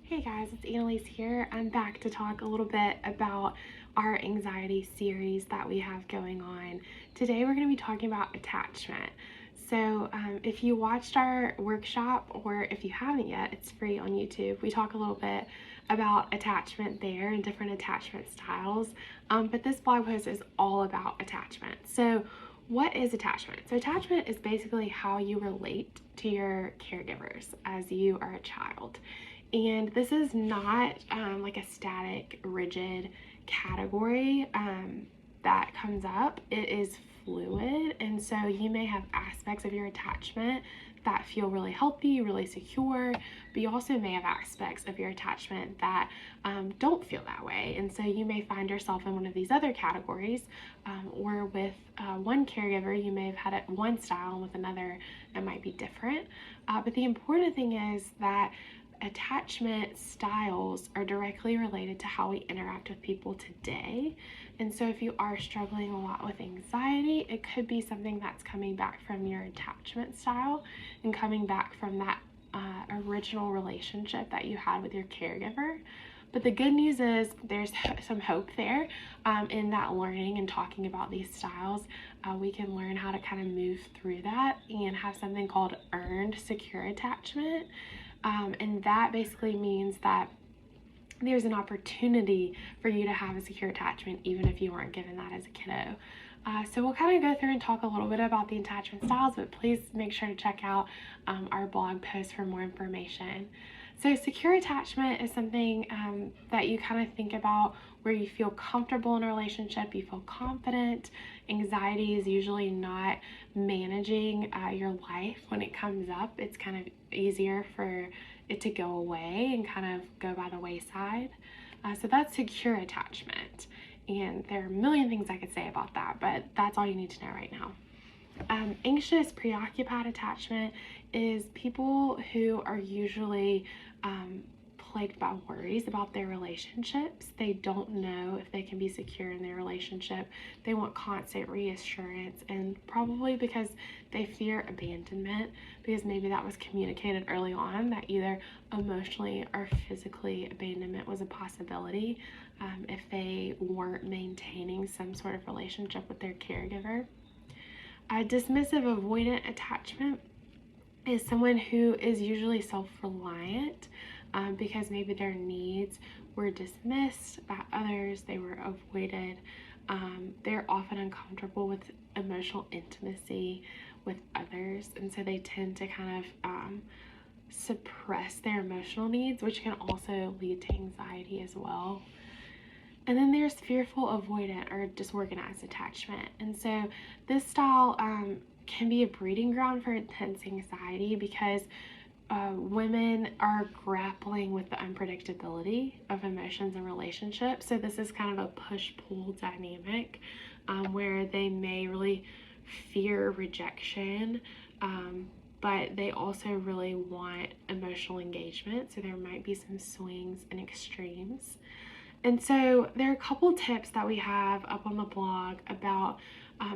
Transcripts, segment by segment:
Hey guys, it's Annalise here. I'm back to talk a little bit about our anxiety series that we have going on. Today we're going to be talking about attachment. So if you watched our workshop, or if you haven't yet, it's free on YouTube. We talk a little bit about attachment there and different attachment styles, but this blog post is all about attachment. So what is attachment? So attachment is basically how you relate to your caregivers as you are a child. And this is not like a static, rigid category that comes up. It is fluid, and so you may have aspects of your attachment that feel really healthy, really secure, but you also may have aspects of your attachment that don't feel that way. And so you may find yourself in one of these other categories, or with one caregiver, you may have had it one style, and with another, it might be different. But the important thing is that attachment styles are directly related to how we interact with people today. And so if you are struggling a lot with anxiety, it could be something that's coming back from your attachment style and coming back from that original relationship that you had with your caregiver. But the good news is there's some hope there in that learning and talking about these styles. We can learn how to kind of move through that and have something called earned secure attachment. And that basically means that there's an opportunity for you to have a secure attachment even if you weren't given that as a kiddo. So we'll kind of go through and talk a little bit about the attachment styles, but please make sure to check out our blog post for more information. So secure attachment is something that you kind of think about where you feel comfortable in a relationship, you feel confident. Anxiety is usually not managing your life when it comes up. It's kind of easier for it to go away and kind of go by the wayside. So that's secure attachment. And there are a million things I could say about that, but that's all you need to know right now. Anxious-preoccupied attachment is people who are usually plagued by worries about their relationships. They don't know if they can be secure in their relationship. They want constant reassurance, and probably because they fear abandonment, because maybe that was communicated early on that either emotionally or physically abandonment was a possibility if they weren't maintaining some sort of relationship with their caregiver. Dismissive-avoidant attachment is someone who is usually self-reliant because maybe their needs were dismissed by others, they were avoided. They're often uncomfortable with emotional intimacy with others, and so they tend to kind of suppress their emotional needs, which can also lead to anxiety as well. And then there's fearful-avoidant or disorganized attachment. And so this style can be a breeding ground for intense anxiety because women are grappling with the unpredictability of emotions and relationships. So this is kind of a push-pull dynamic where they may really fear rejection, but they also really want emotional engagement. So there might be some swings and extremes. And so there are a couple tips that we have up on the blog about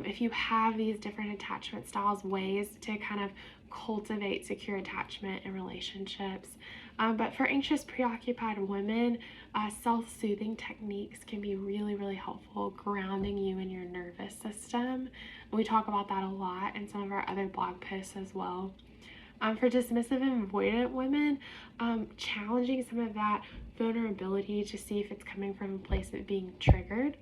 if you have these different attachment styles, ways to kind of cultivate secure attachment in relationships. But for anxious preoccupied women, self-soothing techniques can be really, really helpful, grounding you in your nervous system. We talk about that a lot in some of our other blog posts as well. For dismissive and avoidant women, challenging some of that vulnerability to see if it's coming from a place of being triggered.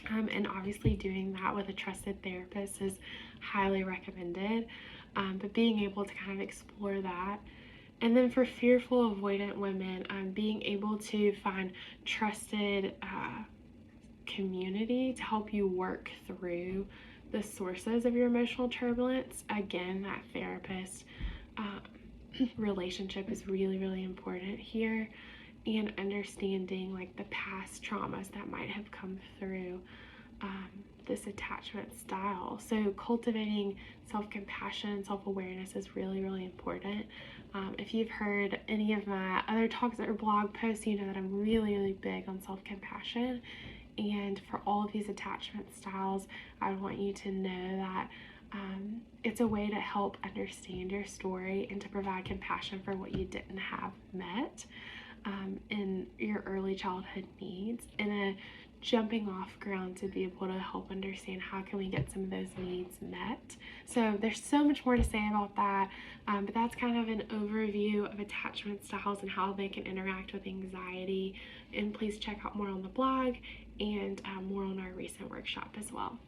And obviously doing that with a trusted therapist is highly recommended, but being able to kind of explore that. And then for fearful avoidant women, being able to find trusted community to help you work through the sources of your emotional turbulence. Again, that therapist relationship is really, really important here, and understanding like the past traumas that might have come through this attachment style. So cultivating self-compassion, self-awareness is really, really important. If you've heard any of my other talks or blog posts, you know that I'm really, really big on self-compassion. And for all of these attachment styles, I want you to know that it's a way to help understand your story and to provide compassion for what you didn't have met. in your early childhood needs, and a jumping off ground to be able to help understand how can we get some of those needs met. So there's so much more to say about that, but that's kind of an overview of attachment styles and how they can interact with anxiety. And please check out more on the blog and more on our recent workshop as well.